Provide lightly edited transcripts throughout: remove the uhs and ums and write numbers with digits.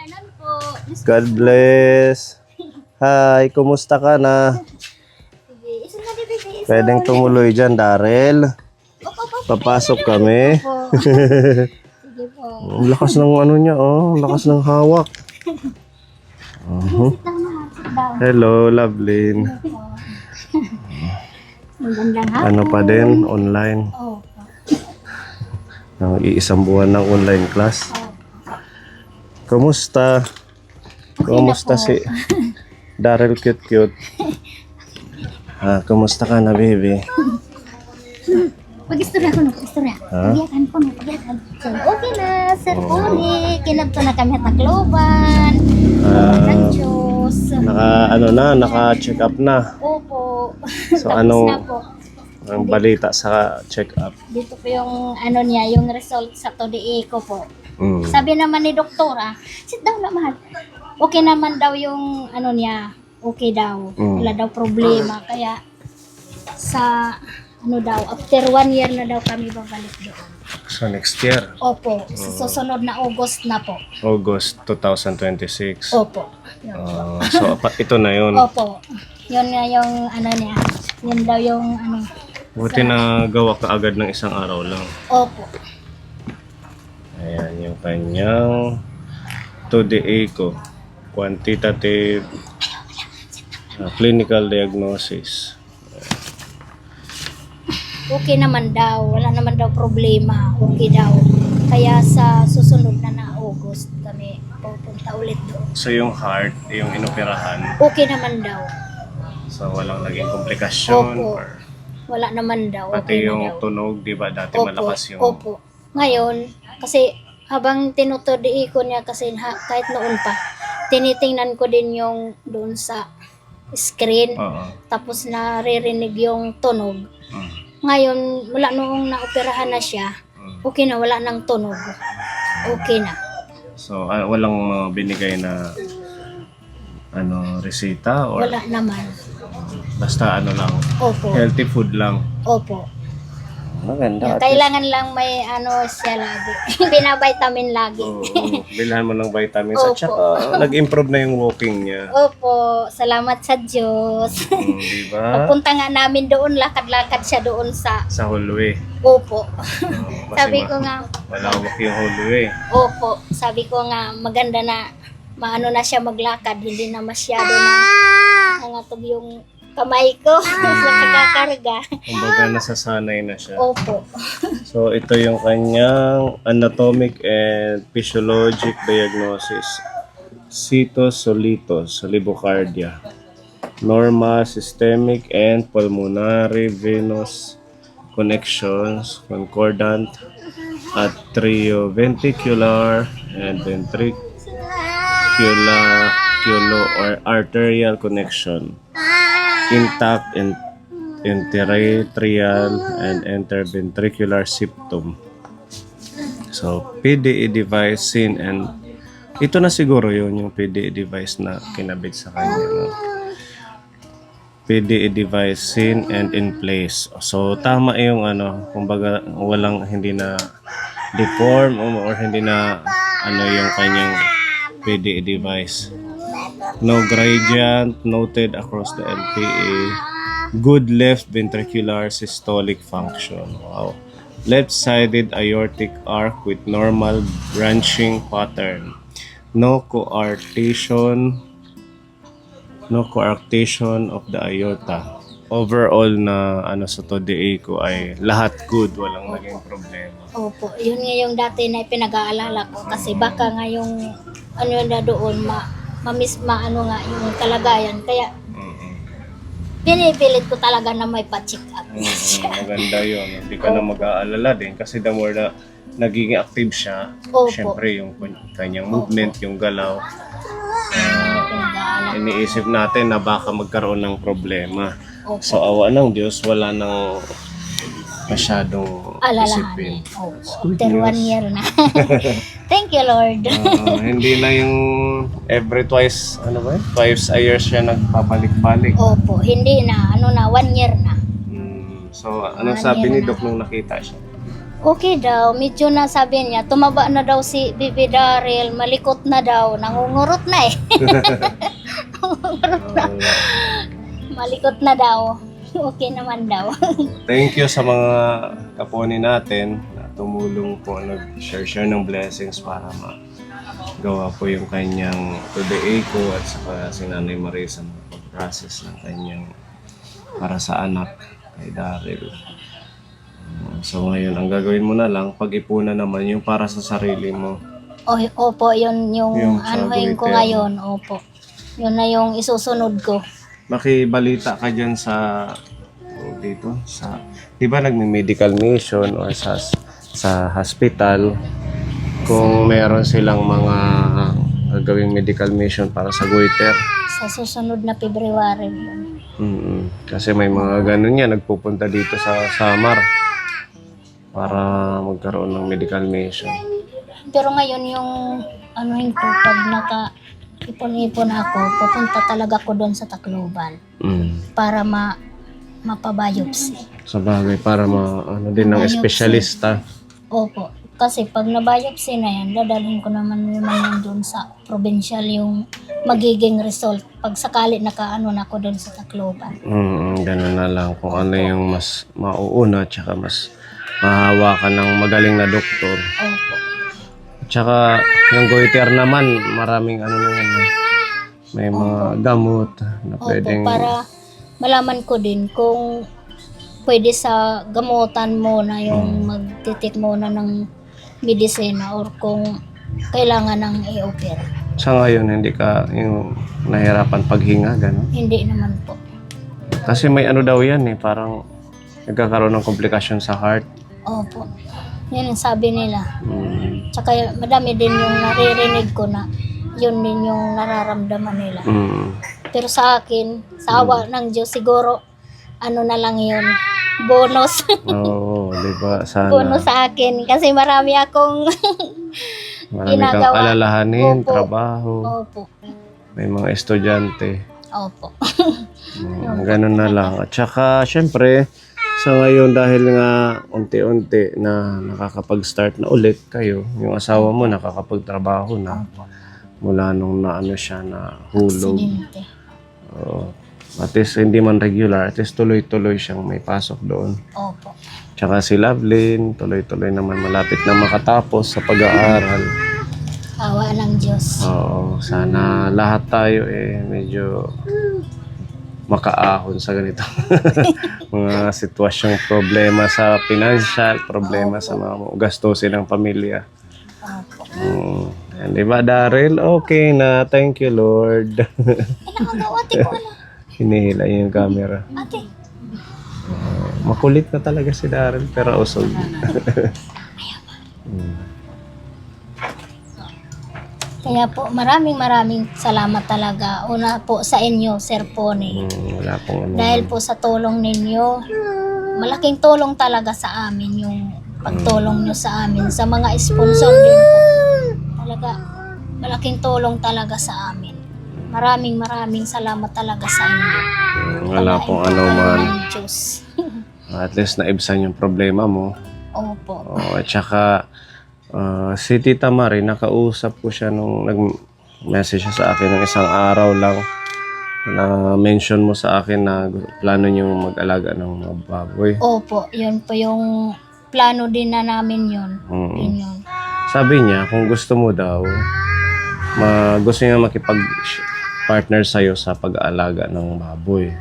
afternoon po. God bless. Hi, kumusta ka na? Sige, isun na din, baby. Isun. Pwedeng tumuloy dyan, Darrell. Papasok kami. Po. Sige po. Ang lakas ng ano niya, oh. Ang lakas ng hawak. Sit down na. Sit down. Hello, Lovelyn. Magandang hapon. Ano pa din, online. Oh. Ang iisang buwan ng online class. Kumusta? Kumusta si Darrell cute? Kumusta ka na, baby? Pag-istorya ko na, pag-istorya. Ha? Pagyakan ko na, pagyakan. So, okay na, Sir Poli. Kinabto na kami Takloban. Ng Diyos. Naka-check up na. Opo. So, Tapos ano na po. ang balita sa check up? Dito po yung ano niya, yung result sa TODE ko po. Mm. Sabi naman ni doktora, sit down na mahal. Okay naman daw yung ano niya, okay daw. Wala daw problema. Kaya sa ano daw, after 1 year na daw kami babalik doon. So next year, Opo, sa susunod na August na po. August 2026. Opo. Yun. So ito na yun. Opo. Yun nga yung ano niya. Yun daw yung ano. Buti na gawa ka agad ng isang araw lang. Opo. Ayan yung kanyang TODE ko. Quantitative clinical diagnosis. Okay naman daw. Wala naman daw problema. Okay daw. Kaya sa susunod na August kami pupunta ulit doon. So yung heart, yung inoperahan, Okay naman daw. so walang naging komplikasyon Opo. or Wala naman daw. pati Okay na yung daw. tunog, di ba dati Opo. malakas yung... Opo. Ngayon, kasi habang tinutudi ko niya kasi kahit noon pa, tinitingnan ko din yung doon sa screen. Oo. Tapos naririnig yung tunog. Mm. Ngayon, wala noong naoperahan na siya, okay na, wala nang tunog. Okay na. So walang binigay na resita or Wala naman. basta lang, Opo. healthy food lang. Opo. Maganda. Kailangan lang may siya lagi. Binavitamin lagi. Bilhan mo ng vitamins at Opo. saka nag-improve na yung walking niya. Opo. Salamat sa Diyos. Di ba? Pagpunta nga namin doon, lakad-lakad siya doon sa... Sa hallway. Opo. Kasi Sabi ko nga, malawak yung hallway. opo. Sabi ko nga, maganda na maano na siya maglakad. Hindi na masyado na nangatog yung kamay ko sa kakakarga. Kumbaga nasasanay na siya. Opo. So ito yung kanyang anatomic and physiologic diagnosis. Cytosolitos, libocardia. Normal, systemic, and pulmonary venous connections, concordant, atrioventricular, and ventriculo or arterial connection. Intact and interarterial and interventricular septum. So, PDE device seen and ito na siguro yun yung PDE device na kinabit sa kanya. No? PDE device seen and in place. So, tama yung kumbaga walang hindi na deform or hindi na yung kanyang PDE device. No gradient noted across the LPA. Good left ventricular systolic function. Wow. Left-sided aortic arc with normal branching pattern. No coarctation of the aorta. Overall na sa TODE ko ay lahat good, walang naging problema. Opo. Yun nga yung dati na pinag-aalala ko. Kasi baka nga yung na doon nga yung kalagayan. Kaya pinipilit ko talaga na may pa-check up. Maganda yun. Hindi ka na mag-aalala din kasi the more na naging active siya, Opo. syempre yung kanyang movement, yung galaw, Pinag-aalala. iniisip natin na baka magkaroon ng problema. Opo. So awa ng Diyos, wala nang masyadong Alalahanin. isipin. Opo. After 1 year na. Thank you, Lord. Hindi na yung every twice a year siya nagpabalik-balik. Opo. Hindi na. 1 year na. So, anong sabi ni Doc nung nakita siya? Okay daw, medyo na sabi niya, tumaba na daw si Bibi Daryl, malikot na daw, nangungurot na eh. Nangungurot na. Malikot na daw. Okay naman daw. Thank you sa mga kaponi natin na tumulong po, nag-share ng blessings para magawa po yung kanyang today ko at saka si Nanay Marisa mag-process ng kanyang para sa anak kay Daryl. So ngayon, ang gagawin mo na lang, pag-ipunan naman yung para sa sarili mo. Opo, yun yung Yung sa anuhin ko Goiter. ngayon. Opo. Yun na yung isusunod ko. Makibalita ka dyan sa dito sa, di ba nagme-medical mission or sa hospital kung meron silang mga gagawing medical mission para sa goiter. Sa susunod na February yun. Kasi may mga ganun yan, nagpupunta dito sa Samar para magkaroon ng medical mission. Pero ngayon yung anuhin ko, pag naka-ipon-ipon ako, pupunta talaga ko doon sa Tacloban para mapabiopsy. Sa bagay, para ano din ng Biopsy. espesyalista. Opo. Kasi pag nabiopsy na yan, dadalhin ko naman yan doon sa provincial yung magiging result. Pag sakali nakaano na ako doon sa Tacloban. Ganun na lang. Kung ano yung mas mauuna, tsaka mas mahawakan ng magaling na doktor. Opo. Tsaka yung goiter naman, maraming ano na yan. May mga gamot na Opo, pwedeng... para malaman ko din kung pwede sa gamutan mo na yung magtitik muna ng medisina or kung kailangan ng i-opera. Sa ngayon, hindi ka yung nahirapan paghinga, gano'n. Hindi naman po. Kasi may ano daw yan eh, parang nagkakaroon ng komplikasyon sa heart. Opo. Yan ang sabi nila. Mm. Tsaka madami din yung naririnig ko na yun din yung nararamdaman nila. Pero sa akin, sa awa ng Diyos, siguro, ano na lang yun, bonus. Oo, di ba? Sana. Bonus sa akin. Kasi marami akong Marami kang ginagawa. alalahanin, Opo. trabaho, Opo. may mga estudyante. Opo. Ganun na lang. At saka, syempre, sa ngayon dahil nga unti-unti na nakakapag-start na ulit kayo, yung asawa mo nakakapagtrabaho na mula nung naano siya na hulog. Aksidente. Oo. At least hindi man regular, at least tuloy-tuloy siyang may pasok doon. Opo. Tsaka si Lovelyn, tuloy-tuloy naman malapit na makatapos sa pag-aaral. Awa ng Diyos. Oo, sana lahat tayo medyo makaahon sa ganito. Mga sitwasyong problema sa financial, problema sa mga gastusin ng pamilya. Opo. Yan, di ba, Daryl? Okay na. Thank you, Lord. Nakagawa, ate ko ano. Hinihila yung camera. Ate. Makulit na talaga si Daryl, pero usog. Kaya po, maraming salamat talaga. Una po sa inyo, Sir Pony. Wala pong ano. Dahil po sa tulong ninyo, malaking tulong talaga sa amin yung pagtulong nyo sa amin. Sa mga sponsor din po. Talaga, malaking tulong talaga sa amin. Maraming salamat talaga sa inyo. Wala pong ano man. Ng Diyos. At least naibsan yung problema mo. Opo. At saka, si Tita Mari, nakausap ko siya nung nag-message siya sa akin ng isang araw lang na mention mo sa akin na plano niyo mag-alaga ng mga baboy. Opo, yun po yung plano din na namin yun. Yun yun. Sabi niya, kung gusto mo daw, gusto niya makipag-partner sa'yo sa pag-aalaga ng baboy.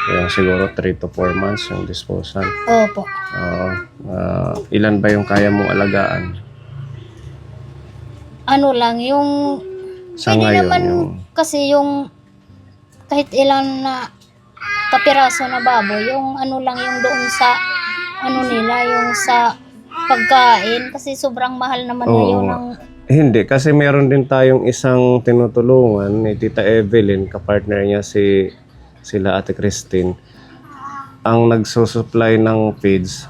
Kaya siguro 3 to 4 months yung disposal. Opo. Ilan ba yung kaya mong alagaan? Ano lang, yung Sa pwede ngayon, naman kasi yung kahit ilan na kapiraso na baboy, yung ano lang yung doon sa ano nila, yung sa pagkain kasi sobrang mahal naman ngayon ng Hindi, kasi meron din tayong isang tinutulungan ni Tita Evelyn, kapartner niya sila Ate Christine. Ang nagsusupply ng feeds,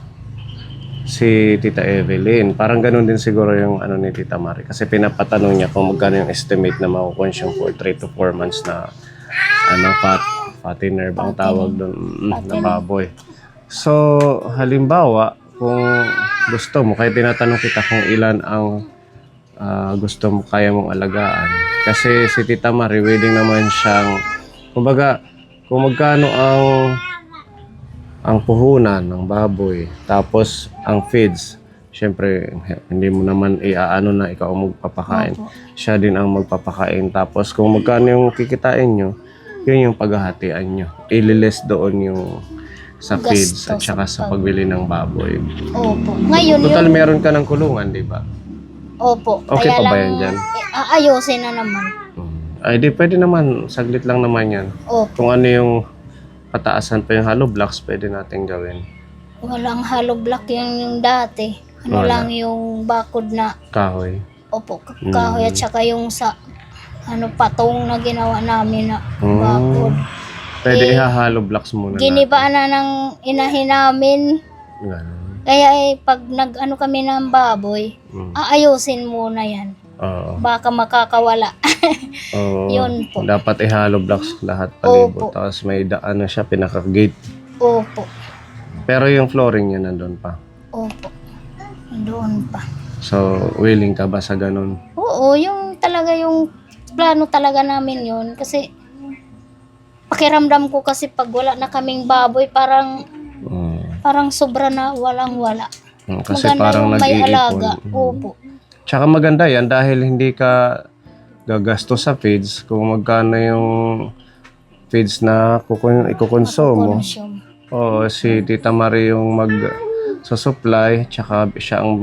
si Tita Evelyn. Parang ganun din siguro yung ano ni Tita Mari. Kasi pinapatanong niya kung magkano yung estimate na makukuha siya for 3 to 4 months na fattener bang tawag doon na baboy. So, halimbawa, kung gusto mo, kaya tinatanong kita kung ilan ang gusto mo, kaya mong alagaan. Kasi si Tita Marie, willing naman siyang, kumbaga, kung magkano ang puhunan ng baboy, tapos ang feeds, syempre, hindi mo naman iaano na ikaw ang magpapakain. Opo. Siya din ang magpapakain. Tapos kung magkano yung kikitain nyo, yun yung paghahatian nyo. Ililis doon yung sa feeds at Gastos saka sa pagbili ng baboy. Opo. Ngayon Total, yung... meron ka ng kulungan, di ba? Opo. Okay kaya pa ba lang, yan dyan? Aayusin na naman. Ay, di, pwede naman. Saglit lang naman yan. Opo. Kung ano yung pataasan pa yung hollow blocks, pwede natin gawin. Walang hollow block yung dati. Ano Wala. lang yung bakod na, Kahoy. opo, kahoy at saka yung sa, patong na ginawa namin na Mm. bakod. Pwede iha-hollow blocks muna Ginibaan na ng inahin namin. Ganun. Kaya pag nag-ano kami ng baboy, aayusin muna yan. Oo. Baka makakawala. Oo. Yun po. Dapat i-hollow blocks lahat palibot. Opo. Tapos may ano siya, pinaka-gate. Opo. Pero yung flooring niya nandun pa. Opo. Doon pa. So, willing ka ba sa ganun? Oo, yung talaga yung plano talaga namin yun. Kasi pakiramdam ko kasi pag wala na kaming baboy, parang sobra na walang-wala. Kasi Maganda parang yung may alaga. nag-iipon. Opo. Tsaka maganda yan dahil hindi ka gagasto sa feeds kung magkano yung feeds na ikukonsumo. Consume. Oo, si Tita Marie yung mag-supply, tsaka siya ang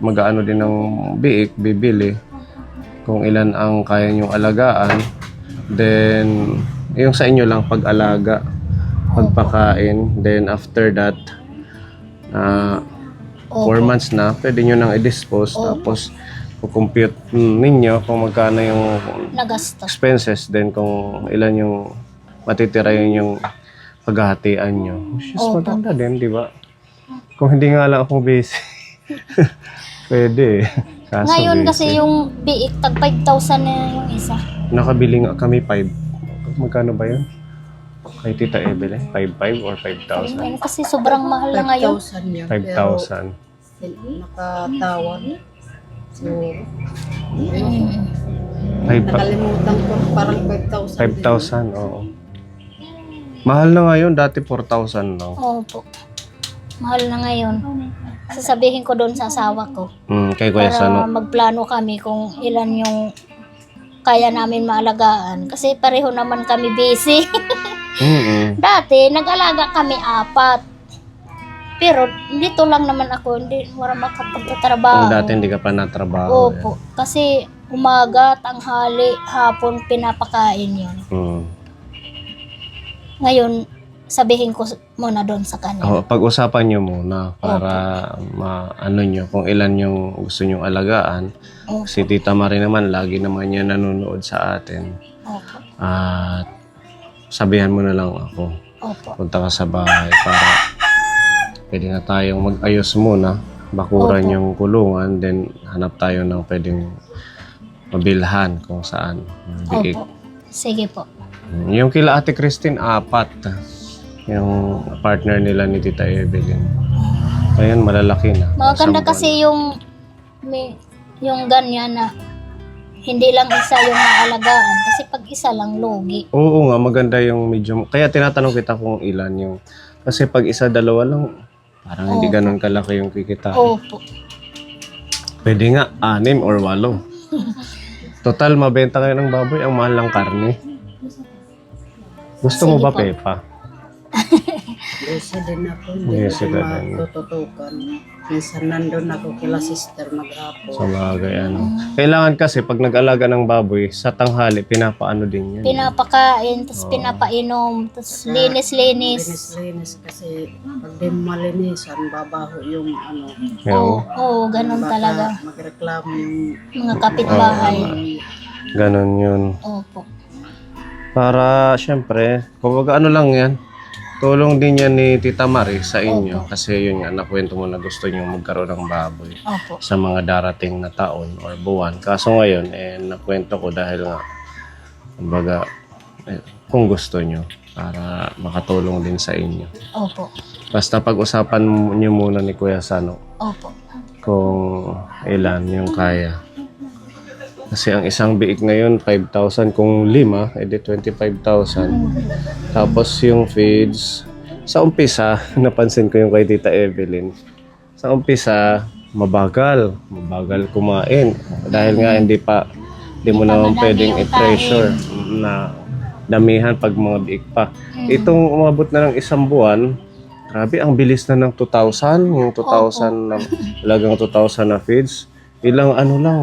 mag-ano din ng biik, bibili kung ilan ang kaya niyong alagaan. Then, yung sa inyo lang pag-alaga, pagpakain. Then, after that, 4 months na, pwede nyo nang i-dispose. Tapos, kukompute ninyo kung magkano yung Nagastos. expenses. Then, kung ilan yung matitira yun yung paghahatian nyo. Which is maganda din, di ba? Kung hindi nga lang ako busy. Pwede. Kaso Ngayon busy. kasi yung biik, tag 5,000 na yung isa. Nakabili nga kami 5. Magkano ba yun? Kay Tita Evelyn? 5,500 or 5,000? Ayun, kasi sobrang mahal na ngayon. 5,000 yun. 5,000. Pero nakatawag. So, nakalimutan ko parang 5,000. 5,000, oo. Mahal na ngayon, dati 4,000 lang. Opo. Mahal na ngayon. Sasabihin ko doon sa asawa ko. Kay Kuya Para Sano. magplano kami kung ilan yung kaya namin maalagaan. Kasi pareho naman kami busy. Dati, nag-alaga kami 4. Pero dito lang naman ako, hindi wala makapagtatrabaho. Kung dati hindi ka pa natrabaho. Opo. Kasi umaga, tanghali, hapon, pinapakain yun. Ngayon, sabihin ko muna doon sa kanya. Pag-usapan nyo muna para maano nyo kung ilan yung gusto nyong alagaan. Opo. Si Tita Marie naman, lagi naman niya nanonood sa atin. Opo. At sabihan mo na lang ako. Opo. Punta ka sa bahay para pwede na tayong mag-ayos muna. Bakuran Opo. yung kulungan, then hanap tayo ng pwedeng mabilhan kung saan. Biik. Opo. Sige po. Yung kila Ate Christine, 4. Yung partner nila ni Tita Evelyn. Ayan, malalaki na. Maganda Isang kasi yung ganyan na hindi lang isa yung naalagaan. Kasi pag isa lang, logi. Oo nga, maganda yung medium. Kaya tinatanong kita kung ilan yung... Kasi pag isa, dalawa lang, parang hindi ganun kalaki yung kikita. Opo. Pwede nga, 6 or 8. Total, mabenta kayo ng baboy. Ang mahal ng karne. Gusto mo Sige ba, po. Pepa? busy din ako. Hindi Busy ko ka din. matututukan. Minsan nandun ako kila sister maghapon. Sa bagay, ano. Kailangan kasi, pag nag-alaga ng baboy, sa tanghali, pinapaano din yan. Pinapakain, tapos pinapainom, tapos linis-linis. Linis kasi pag di malinisan, babaho yung ano. Oo, ganun Baka talaga. magreklamo yung Mga kapitbahay. Ganon yun. Opo. Para, syempre, kumbaga ano lang yan, tulong din yan ni Tita Marie sa inyo. Kasi yun nga, nakwento mo na gusto nyo magkaroon ng baboy Opo. sa mga darating na taon or buwan. Kaso ngayon, nakwento ko dahil nga, kumbaga, kung gusto nyo para makatulong din sa inyo. Opo. Basta pag-usapan nyo muna ni Kuya Sano Opo. kung ilan yung kaya. Kasi ang isang biik ngayon, 5,000. Kung 5, edi 25,000. Tapos yung feeds, sa umpisa, napansin ko yung kay Tita Evelyn. Sa umpisa, mabagal kumain. Dahil nga hindi mo naman madami pwedeng yung i-pressure na damihan pag mga biik pa. Itong umabot na ng isang buwan, grabe, ang bilis na ng 2,000. Yung 2,000 na, talagang 2,000 na feeds. Ilang ano lang,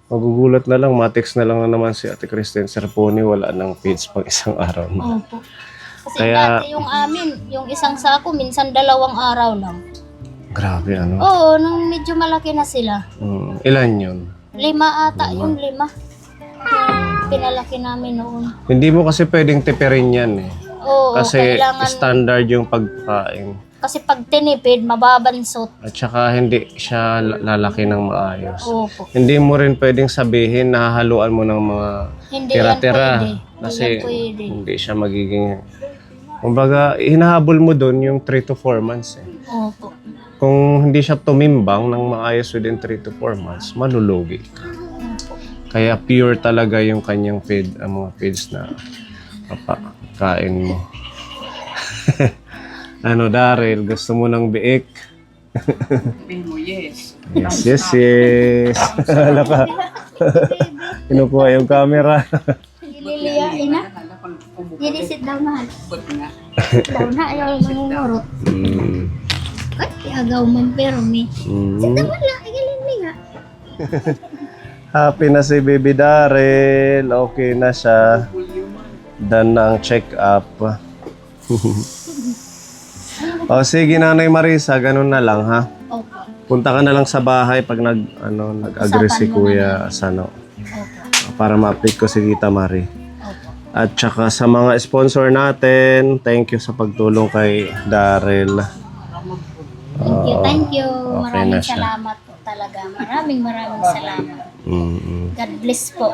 magugulat na lang, matext na lang naman si Ate Christine Serponi, wala nang feeds pag isang araw na. Opo. Kasi Kaya- dati yung amin, yung isang sako, minsan 2 araw lang. Grabe, ano? Oo, nung medyo malaki na sila. Ilan yun? 5 ata, yung 5. Yung pinalaki namin noon. Hindi mo kasi pwedeng tipirin yan eh. Oo, Kasi kailangan, standard yung pagkain. kasi pag tinipid, mababansot. At saka hindi siya lalaki ng maayos. Opo. Hindi mo rin pwedeng sabihin na haluan mo ng mga Hindi tira-tira. yan pwede. Kasi Hindi yan pwede. hindi siya magiging... Kumbaga, hinahabol mo doon yung 3 to 4 months eh. Opo. Kung hindi siya tumimbang ng maayos within 3 to 4 months, malulugi ka. Kaya pure talaga yung kanyang feed, ang mga feeds na papakain mo. Ano, Daryl, gusto mo ng biik? Sabihin mo, yes. Yes. Hala ka. Kinukuha yung camera. Ililiyain na. Hala kung kumukulit. Hindi sit down mahal. nga. Sit down na, ayaw mangungurot. Ay, agaw man pero may. Sit down wala, igaling nga. Happy na si Baby Daryl. Okay na siya. Done na ang check-up. O sige, Nanay Marisa, ganun na lang ha. Opo. Punta ka na lang sa bahay pag nag-agree si Kuya Sano. Opo. Para ma-update ko si Tita Marie. Opo. At saka sa mga sponsor natin, thank you sa pagtulong kay Daryl. Thank you. Okay na Maraming siya. salamat po talaga. Maraming salamat. God bless po.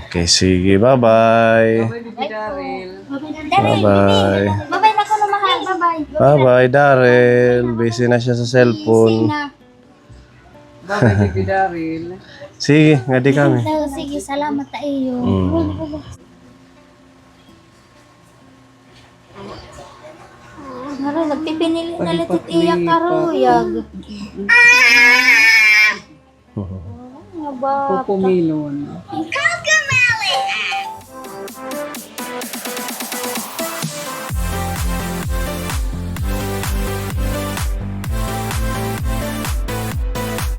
Okay, sige. Bye-bye. Bye-bye. Bye-bye na ko na mahal. Bye-bye. Bye-bye, Daryl. Busy na siya sa cellphone. Bye, Baby Daryl. Sige, nga di kami. Sige, salamat ta iyo. Naro, nagpipinili na litit iya karuyag. Nga ba? Pupumilon.